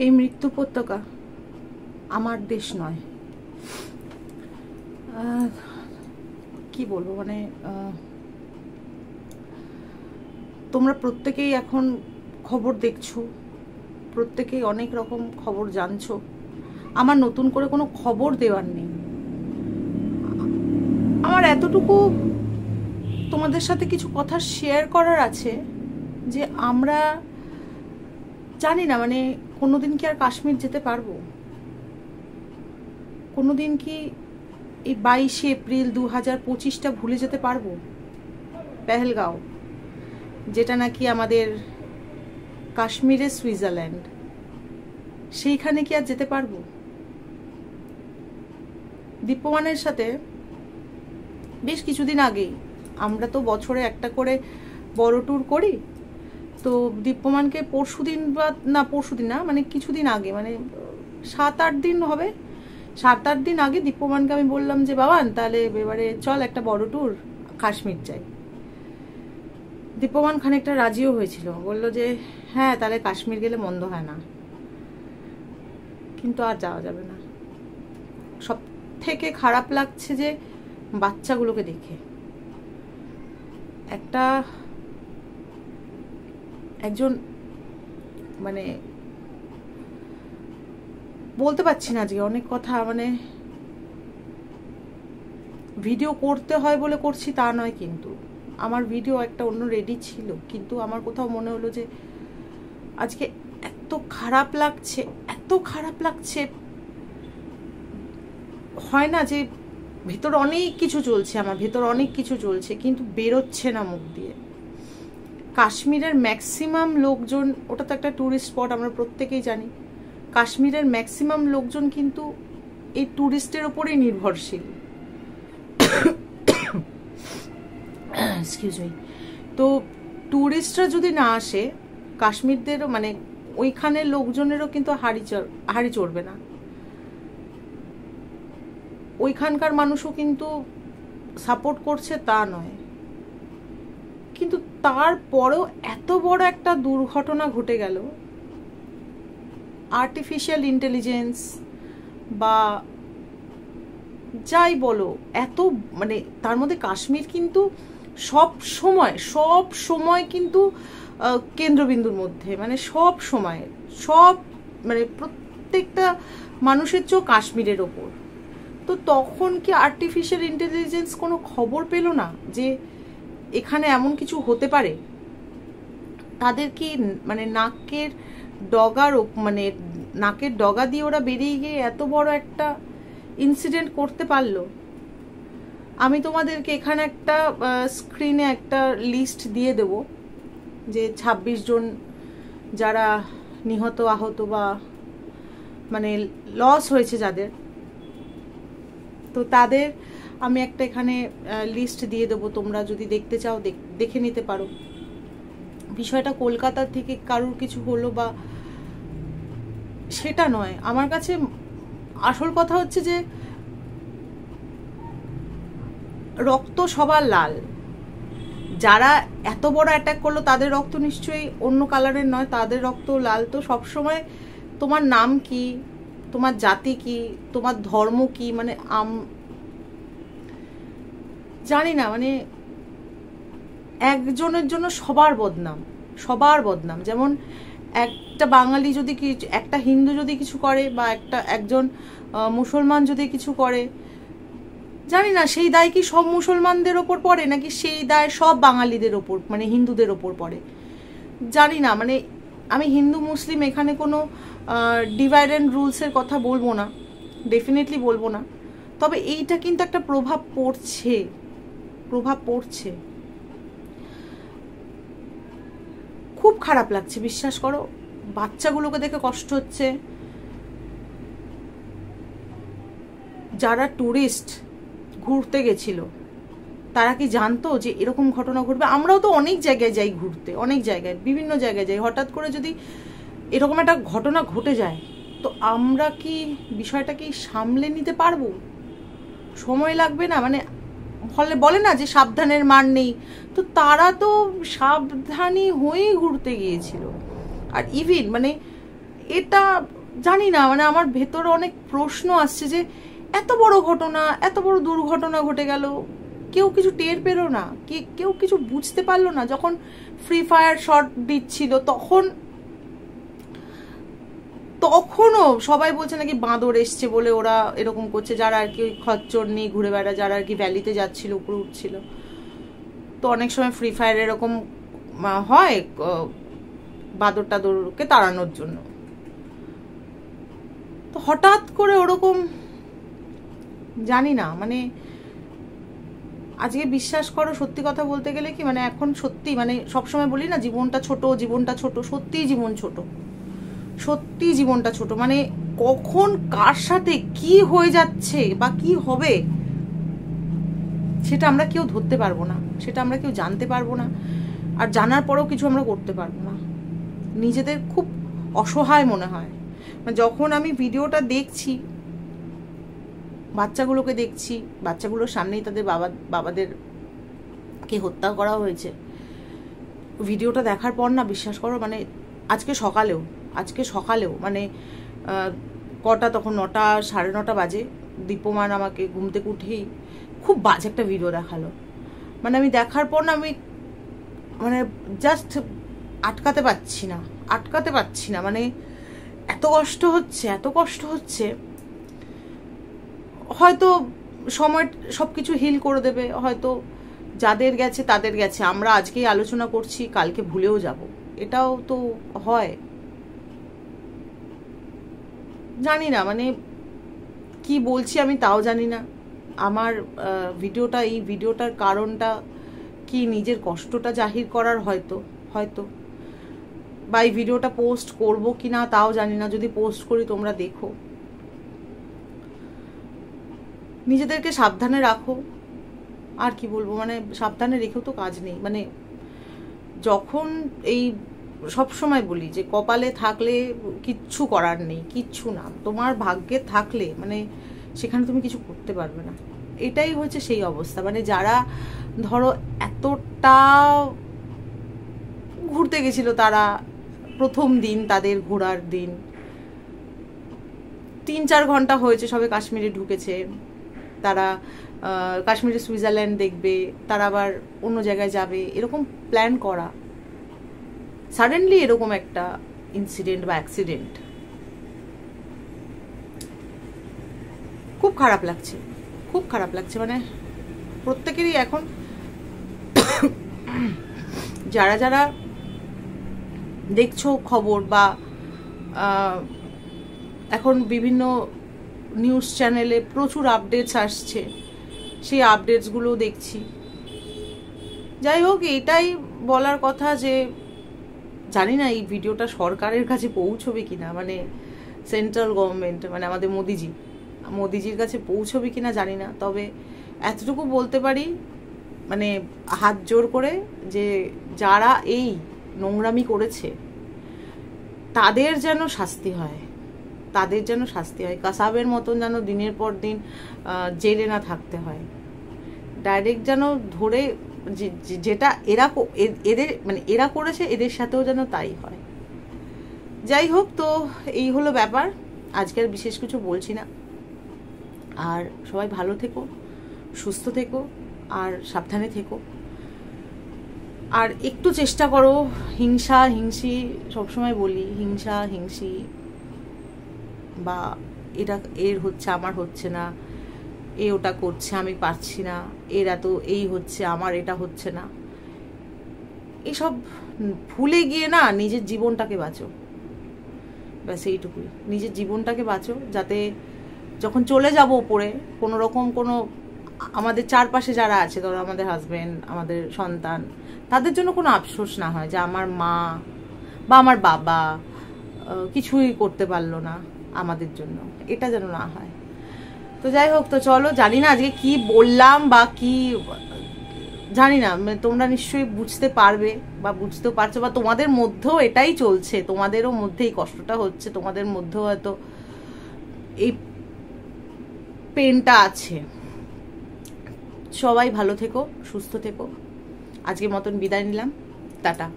এই মৃত্যু উপত্যকা আমার দেশ নয়। কি বলবো, মানে তোমরা প্রত্যেকেই এখন খবর দেখছো, প্রত্যেকেই অনেক রকম খবর জানছো। আমার নতুন করে কোনো খবর দেওয়ার নেই। আমার এতটুকু তোমাদের সাথে কিছু কথা শেয়ার করার আছে যে আমরা জানি না, মানে কোনোদিন কি আর কাশ্মীর যেতে পারবো? কোনোদিন কি এই 22শে এপ্রিল 2025টা ভুলে যেতে পারবো? পেহেলগাঁও, যেটা নাকি আমাদের কাশ্মীরের সুইজারল্যান্ড, সেইখানে কি আর যেতে পারবো? দীপ্যমানের সাথে বেশ কিছুদিন আগেই, আমরা তো বছরে একটা করে বড় ট্যুর করি, তো দীপ্যমানকে পরশুদিন না, মানে কিছুদিন আগে, মানে 7-8 দিন হবে, 7-8 দিন আগে দীপ্যমানকে আমি বললাম যে বাবান তাহলে এবারে চল একটা বড় ট্যুর কাশ্মীর যাই। দীপ্যমান খানিকটা রাজিও হয়েছিল, বললো যে হ্যাঁ তাহলে কাশ্মীর গেলে মন্দ হয় না, কিন্তু আর যাওয়া যাবে না। সব থেকে খারাপ লাগছে যে বাচ্চাগুলোকে দেখে, একজন মানে বলতে পারছি না আজকে অনেক কথা, মানে ভিডিও করতে হয় বলে করছি তা নয়, কিন্তু আমার ভিডিও একটা অন্য রেডি ছিল, কিন্তু আমার কোথাও মনে হলো যে আজকে এত খারাপ লাগছে, হয় না যে ভেতর অনেক কিছু চলছে, আমার ভেতর অনেক কিছু চলছে কিন্তু বেরোচ্ছে না মুখ দিয়ে। কাশ্মীরের ম্যাক্সিমাম লোকজন, ওটা তো একটা ট্যুরিস্ট স্পট, আমরা প্রত্যেকেই জানি, কাশ্মীরের ম্যাক্সিমাম লোকজন কিন্তু এই ট্যুরিস্টের ওপরেই নির্ভরশীল। Excuse me. তো ট্যুরিস্টরা যদি না আসে, কাশ্মীরদেরও মানে ওইখানের লোকজনেরও কিন্তু হাড়ি চড়বে না, ওইখানকার মানুষও কিন্তু সাপোর্ট করছে তা নয়, কিন্তু তারপরেও এত বড় একটা দুর্ঘটনা ঘটে গেল। আর্টিফিশিয়াল ইন্টেলিজেন্স বা যাই বলো, এত মানে তার মধ্যে কাশ্মীর কিন্তু সব সময় কিন্তু কেন্দ্রবিন্দুর মধ্যে, মানে সব মানে প্রত্যেকটা মানুষের চোখ কাশ্মীরের ওপর। তো তখন কি আর্টিফিশিয়াল ইন্টেলিজেন্স কোনো খবর পেল না যে এখানে এমন কিছু হতে পারে? তাদের কি মানে নাকের ডগা দিয়ে ওরা বেরিয়ে গিয়ে এত বড় একটা ইনসিডেন্ট করতে পারলো? আমি তোমাদেরকে এখানে একটা স্ক্রিনে একটা লিস্ট দিয়ে দেব যে 26 জন যারা নিহত আহত বা মানে লস হয়েছে যাদের, তো তাদের আমি একটা এখানে লিস্ট দিয়ে দেবো, তোমরা যদি দেখতে চাও দেখে নিতে পারো। বিষয়টা কলকাতা থেকে কারোর কিছু হলো বা সেটা নয়, আমার কাছে আসল কথা হচ্ছে যে রক্ত সবার লাল। যারা এত বড় অ্যাটাক করলো তাদের রক্ত নিশ্চয়ই অন্য কালারের নয়, তাদের রক্ত লাল। তো সবসময় তোমার নাম কি, তোমার জাতি কি, তোমার ধর্ম কি, মানে জানি না, মানে একজনের জন্য সবার বদনাম। যেমন একটা বাঙালি যদি একটা হিন্দু যদি কিছু করে বা একজন মুসলমান যদি কিছু করে, জানি না সেই দায় কি সব মুসলমানদের ওপর পড়ে নাকি সেই দায় সব বাঙালিদের ওপর, মানে হিন্দুদের ওপর পড়ে, জানি না। মানে আমি হিন্দু মুসলিম এখানে কোনো ডিভাইড অ্যান্ড রুলসের কথা বলবো না, ডেফিনেটলি বলবো না, তবে এইটা কিন্তু একটা প্রভাব পড়ছে। খুব খারাপ লাগছে, বিশ্বাস করো, বাচ্চাগুলোকে দেখে কষ্ট হচ্ছে। যারা টুরিস্ট ঘুরতে গেছিল তারা কি জানতো যে এরকম ঘটনা ঘটবে? আমরাও তো অনেক জায়গায় যাই ঘুরতে, বিভিন্ন জায়গায় যাই, হঠাৎ করে যদি এরকম একটা ঘটনা ঘটে যায় তো আমরা কি বিষয়টা কি সামলে নিতে পারবো? সময় লাগবে না? মানে বলে না যে সাবধানের মার নেই, তো তারা তো সাবধানী হয়েই ঘুরতে গিয়েছিল। আর ইভিন মানে এটা জানি না, মানে আমার ভেতরে অনেক প্রশ্ন আসছে যে এত বড় ঘটনা, এত বড় দুর্ঘটনা ঘটে গেল, কেউ কিছু টের পেলো না, কেউ কিছু বুঝতে পারলো না। যখন ফ্রি ফায়ার শট দিচ্ছিল তখনও সবাই বলছে নাকি বাঁদর এসছে বলে ওরা এরকম করছে, যারা আর কি খচ্চর নিয়ে ঘুরে বেড়া, যারা আর কি ভ্যালিতে যাচ্ছিল, উপরে উঠছিল। তো অনেক সময় ফ্রি ফায়ার এরকম হয় বাঁদর টাদরকে তাড়ানোর জন্য। তো হঠাৎ করে ওরকম জানি না, মানে আজকে বিশ্বাস করো, সত্যি কথা বলতে গেলে কি, মানে এখন সত্যি, মানে সবসময় বলি না জীবনটা ছোট, জীবনটা ছোট, সত্যিই জীবন ছোট, সত্যি জীবনটা ছোট। মানে কখন কার সাথে কি হয়ে যাচ্ছে বা কি হবে সেটা আমরা কেউ ধরতে পারবো না, সেটা আমরা কেউ জানতে পারবো না, আর জানার পরেও কিছু আমরা করতে পারবো না। নিজেদের খুব অসহায় মনে হয়। যখন আমি ভিডিওটা দেখছি, বাচ্চাগুলোকে দেখছি, বাচ্চাগুলোর সামনেই তাদের বাবাদেরকে হত্যা করা হয়েছে, ভিডিওটা দেখার পর না, বিশ্বাস করো, মানে আজকে সকালেও মানে কটা তখন 9টা 9:30 বাজে, দীপমান আমাকে ঘুম থেকে উঠেই খুব বাজে একটা ভিডিও দেখালো। মানে আমি দেখার পর না, আমি মানে জাস্ট আটকাতে পারছি না, মানে এত কষ্ট হচ্ছে। হয়তো সময় সবকিছু হিল করে দেবে, হয়তো যাদের গেছে তাদের গেছে, আমরা আজকেই আলোচনা করছি, কালকে ভুলেও যাব, এটাও তো হয়। জানি না, মানে কি বলছি আমি তাও জানি না। আমার এই ভিডিওটার কারণটা কি, নিজের কষ্টটা জাহির করার, হয়তো বা এই ভিডিওটা পোস্ট করব কি না তাও জানি না। যদি পোস্ট করি তোমরা দেখো, নিজেদেরকে সাবধানে রাখো, আর কি বলবো, মানে সাবধানে রেখেও তো কাজ নেই। মানে যখন এই সব সময় বলি যে কপালে থাকলে কিচ্ছু করার নেই, কিচ্ছু না, তোমার ভাগ্যে থাকলে মানে সেখানে তুমি কিছু করতে পারবে না। এটাই হচ্ছে সেই অবস্থা। মানে যারা ধরো এতটা ঘুরতে গেছিল, তারা প্রথম দিন, তাদের ঘোরার দিন 3-4 ঘন্টা হয়েছে সবে কাশ্মীরে ঢুকেছে, তারা কাশ্মীরে সুইজারল্যান্ড দেখবে, তারা আবার অন্য জায়গায় যাবে, এরকম প্ল্যান করা, সাডেনলি এরকম একটা ইনসিডেন্ট বা অ্যাক্সিডেন্ট, খুব খারাপ লাগছে। মানে প্রত্যেকেরই এখন যারা দেখছো খবর, বা এখন বিভিন্ন নিউজ চ্যানেলে প্রচুর আপডেটস আসছে, সেই আপডেটসগুলো দেখছি। যাই হোক, এটাই বলার কথা যে জানি না এই ভিডিওটা সরকারের কাছে পৌঁছবে কিনা, মানে সেন্ট্রাল গভর্নমেন্ট, মানে আমাদের মোদিজির কাছে পৌঁছবে কিনা জানি না। তবে এতটুকু বলতে পারি, মানে হাত জোর করে, যে যারা এই নোংরামি করেছে তাদের যেন শাস্তি হয়, কাসাবের মতন যেন দিনের পর দিন জেলে না থাকতে হয়, ডাইরেক্ট যেন ধরে যেটা এরা করেছে এদের সাথেও যেন তাই হয়। যাই হোক, তো এই হলো ব্যাপার, আজকে আর বিশেষ কিছু বলছি না। আর সবাই ভালো থেকো, সুস্থ থেকো, আর সাবধানে থেকো। আর একটু চেষ্টা করো, হিংসি সবসময় বলি, হিংসি বা এটা এর হচ্ছে আমার হচ্ছে না, এ ওটা করছে আমি পারছি না, এরা তো এই হচ্ছে আমার এটা হচ্ছে না, এসব ভুলে গিয়ে না নিজের জীবনটাকে বাঁচো, ব্যাস এইটুকুই। নিজের জীবনটাকে বাঁচো, যাতে যখন চলে যাব ওপরে, কোনো রকম কোনো আমাদের চারপাশে যারা আছে, ধরো আমাদের হাজবেন্ড, আমাদের সন্তান, তাদের জন্য কোনো আফসোস না হয় যে আমার মা বা আমার বাবা কিছুই করতে পারলো না আমাদের জন্য, এটা যেন না হয়। তো যাই হোক, তো চলো, জানি না আজকে কি বললাম বা কি জানি না, তোমরা নিশ্চয়ই বুঝতে পারবে বা বুঝতেও পারছো, বা তোমাদের মধ্যেও এটাই চলছে, তোমাদেরও মধ্যে এই কষ্টটা হচ্ছে, তোমাদের মধ্যেও হয়তো এই পেনটা আছে। সবাই ভালো থেকো, সুস্থ থেকো। আজকের মতন বিদায় নিলাম, টাটা।